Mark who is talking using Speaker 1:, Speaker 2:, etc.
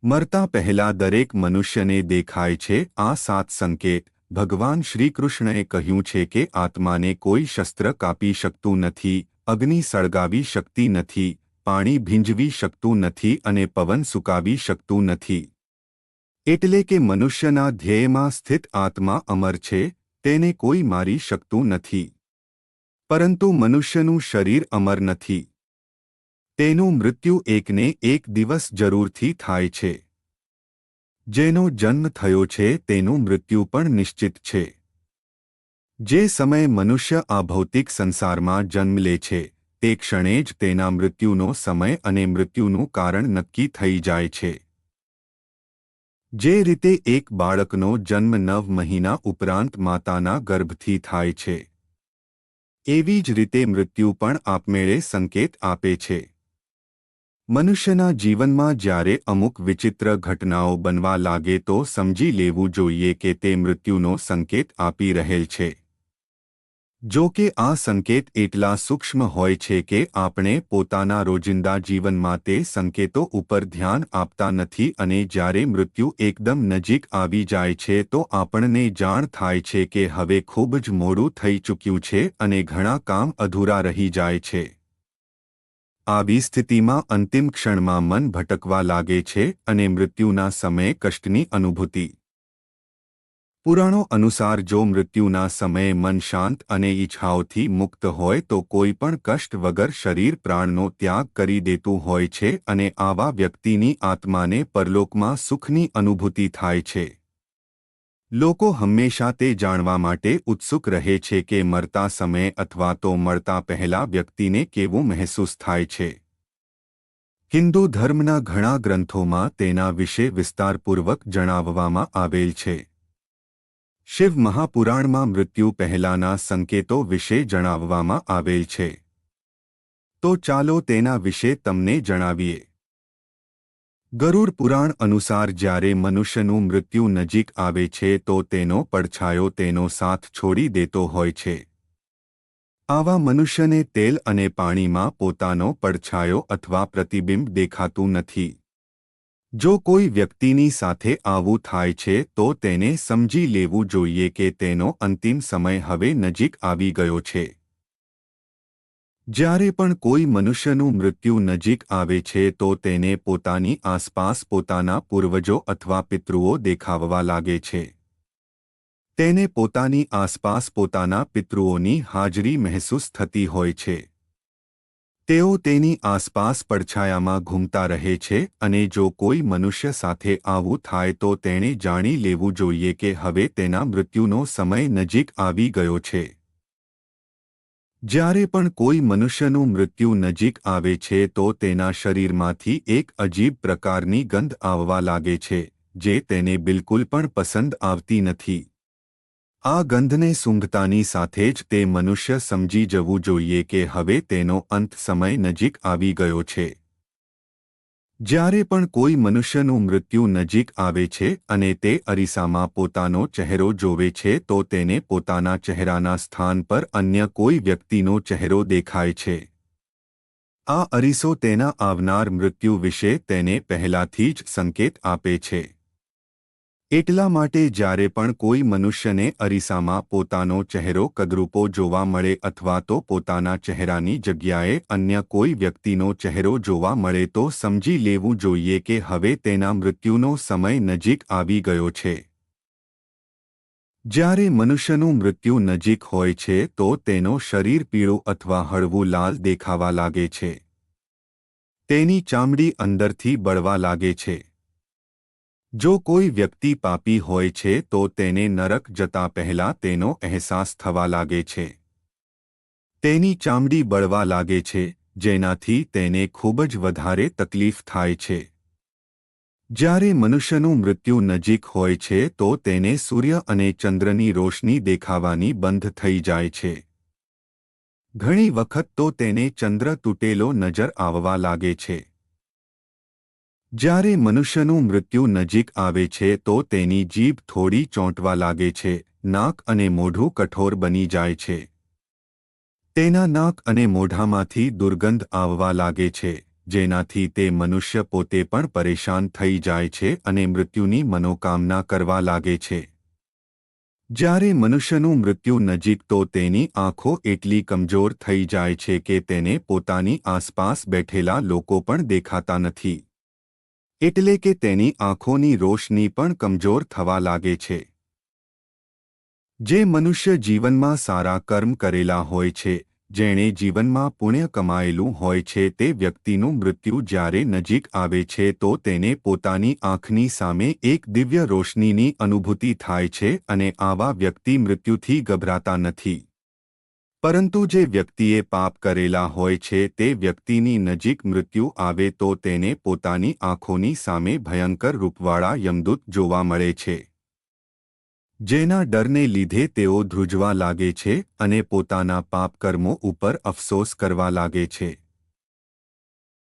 Speaker 1: મરતા પહેલા દરેક મનુષ્યને દેખાય છે આ 7 સંકેત. ભગવાન શ્રીકૃષ્ણએ કહ્યું છે કે આત્માને કોઈ શસ્ત્ર કાપી શકતું નથી, અગ્નિ સળગાવી શકતી નથી, પાણી ભીંજવી શકતું નથી અને પવન સુકાવી શકતું નથી. એટલે કે મનુષ્યના ધ્યેયમાં સ્થિત આત્મા અમર છે, તેને કોઈ મારી શકતું નથી. પરંતુ મનુષ્યનું શરીર અમર નથી. તેનું મૃત્યુ એકને એક દિવસ જરૂરથી થાય છે. જેનો જન્મ થયો છે તેનું મૃત્યુ પણ નિશ્ચિત છે. જે સમયે મનુષ્ય આ ભૌતિક સંસારમાં જન્મ લે છે તે ક્ષણે જ તેના મૃત્યુનો સમય અને મૃત્યુનું કારણ નક્કી થઈ જાય છે. જે રીતે એક બાળકનો જન્મ 9 મહિના ઉપરાંત માતાના ગર્ભથી થાય છે, એવી જ રીતે મૃત્યુ પણ આપમેળે સંકેત આપે છે. મનુષ્યના જીવનમાં જ્યારે અમુક વિચિત્ર ઘટનાઓ બનવા લાગે તો સમજી લેવું જોઈએ કે તે મૃત્યુનો સંકેત આપી રહેલ છે. જો કે આ સંકેત એટલા સૂક્ષ્મ હોય છે કે આપણે પોતાના રોજિંદા જીવનમાં તે સંકેતો ઉપર ધ્યાન આપતા નથી અને જ્યારે મૃત્યુ એકદમ નજીક આવી જાય છે તો આપણને જાણ થાય છે કે હવે ખૂબ જ મોડું થઈ ચૂક્યું છે અને ઘણા કામ અધૂરા રહી જાય છે. આવી સ્થિતિમાં અંતિમ ક્ષણમાં મન ભટકવા લાગે છે અને મૃત્યુના સમયે કષ્ટની અનુભૂતિ. પુરાણો અનુસાર જો મૃત્યુના સમયે મન શાંત અને ઈચ્છાઓથી મુક્ત હોય તો કોઈ પણ કષ્ટ વગર શરીર પ્રાણનો ત્યાગ કરી દેતું હોય છે અને આવા વ્યક્તિની આત્માને પરલોકમાં સુખની અનુભૂતિ થાય છે. લોકો હંમેશા તે જાણવા માટે ઉત્સુક રહે છે કે મરતા સમયે અથવા તો મળતા પહેલા વ્યક્તિને કેવું મહેસૂસ થાય છે. હિન્દુ ધર્મના ઘણા ગ્રંથોમાં તેના વિશે વિસ્તારપૂર્વક જણાવવામાં આવેલ છે. શિવ મહાપુરાણમાં મૃત્યુ પહેલાના સંકેતો વિશે જણાવવામાં આવેલ છે. તો ચાલો તેના વિશે તમને જણાવીએ. ગરુડ પુરાણ અનુસાર જ્યારે મનુષ્યનું મૃત્યુ નજીક આવે છે તો તેનો પડછાયો તેનો સાથ છોડી દેતો હોય છે. આવા મનુષ્યને તેલ અને પાણીમાં પોતાનો પડછાયો અથવા પ્રતિબિંબ દેખાતું નથી. જો કોઈ વ્યક્તિની સાથે આવું થાય છે તો તેને સમજી લેવું જોઈએ કે તેનો અંતિમ સમય હવે નજીક આવી ગયો છે. જ્યારે પણ કોઈ મનુષ્યનું મૃત્યુ નજીક આવે છે તો તેને પોતાની આસપાસ પોતાના પૂર્વજો અથવા પિતૃઓ દેખાવા લાગે છે. તેને પોતાની આસપાસ પોતાના પિતૃઓની હાજરી મહેસૂસ થતી હોય છે. તેઓ તેની આસપાસ પડછાયામાં ઘૂમતા રહે છે અને જો કોઈ મનુષ્ય સાથે આવું થાય તો તેણે જાણી લેવું જોઈએ કે હવે તેના મૃત્યુનો સમય નજીક આવી ગયો છે. જ્યારે પણ કોઈ મનુષ્યનું મૃત્યુ નજીક આવે છે તો તેના શરીરમાંથી એક અજીબ પ્રકારની ગંધ આવવા લાગે છે, જે તેને બિલકુલ પણ પસંદ આવતી નથી. આ ગંધને સૂંઘતાની સાથે જ તે મનુષ્ય સમજી જવું જોઈએ કે હવે તેનો અંત સમય નજીક આવી ગયો છે. જ્યારે પણ કોઈ મનુષ્યનું મૃત્યુ નજીક આવે છે અને તે અરીસામાં પોતાનો ચહેરો જોવે છે તો તેને પોતાના ચહેરાના સ્થાન પર અન્ય કોઈ વ્યક્તિનો ચહેરો દેખાય છે. આ અરીસો તેના આવનાર મૃત્યુ વિશે તેને પહેલાથી જ સંકેત આપે છે. એટલા માટે જ્યારે પણ કોઈ મનુષ્યને અરીસામાં પોતાનો ચહેરો કદરૂપો જોવા મળે અથવા તો પોતાના ચહેરાની જગ્યાએ અન્ય કોઈ વ્યક્તિનો ચહેરો જોવા મળે તો સમજી લેવું જોઈએ કે હવે તેના મૃત્યુનો સમય નજીક આવી ગયો છે. જ્યારે મનુષ્યનું મૃત્યુ નજીક હોય છે તો તેનો શરીર પીળું અથવા હળવું લાલ દેખાવા લાગે છે. તેની ચામડી અંદરથી બળવા લાગે છે. જો કોઈ વ્યક્તિ પાપી હોય છે તો તેને નરક જતા પહેલા તેનો અહેસાસ થવા લાગે છે. તેની ચામડી બળવા લાગે છે, જેનાથી તેને ખૂબ જ વધારે તકલીફ થાય છે. જ્યારે મનુષ્યનું મૃત્યુ નજીક હોય છે તો તેને સૂર્ય અને ચંદ્રની રોશની દેખાવાની બંધ થઈ જાય છે. ઘણી વખત તો તેને ચંદ્ર તૂટેલો નજર આવવા લાગે છે. જ્યારે મનુષ્યનું મૃત્યુ નજીક આવે છે તો તેની જીભ થોડી ચોંટવા લાગે છે, નાક અને મોઢું કઠોર બની જાય છે. તેના નાક અને મોઢામાંથી દુર્ગંધ આવવા લાગે છે, જેનાથી તે મનુષ્ય પોતે પણ પરેશાન થઈ જાય છે અને મૃત્યુની મનોકામના કરવા લાગે છે. જ્યારે મનુષ્યનું મૃત્યુ નજીક તો તેની આંખો એટલી કમજોર થઈ જાય છે કે તેને પોતાની આસપાસ બેઠેલા લોકો પણ દેખાતા નથી. એટલે કે તેની આંખોની રોશની પણ કમજોર થવા લાગે છે. જે મનુષ્ય જીવનમાં સારા કર્મ કરેલા હોય છે, જેણે જીવનમાં પુણ્ય કમાયેલું હોય છે, તે વ્યક્તિનું મૃત્યુ જ્યારે નજીક આવે છે તો તેને પોતાની આંખની સામે એક દિવ્ય રોશનીની અનુભૂતિ થાય છે અને આવા વ્યક્તિ મૃત્યુથી ગભરાતા નથી. પરંતુ જે વ્યક્તિએ પાપ કરેલા હોય છે તે વ્યક્તિની નજીક મૃત્યુ આવે તો તેને પોતાની આંખોની સામે ભયંકર રૂપવાળા યમદૂત જોવા મળે છે. જેના ડરને લીધે તેઓ ધ્રુજવા લાગે છે અને પોતાના પાપ કર્મો ઉપર અફસોસ કરવા લાગે છે.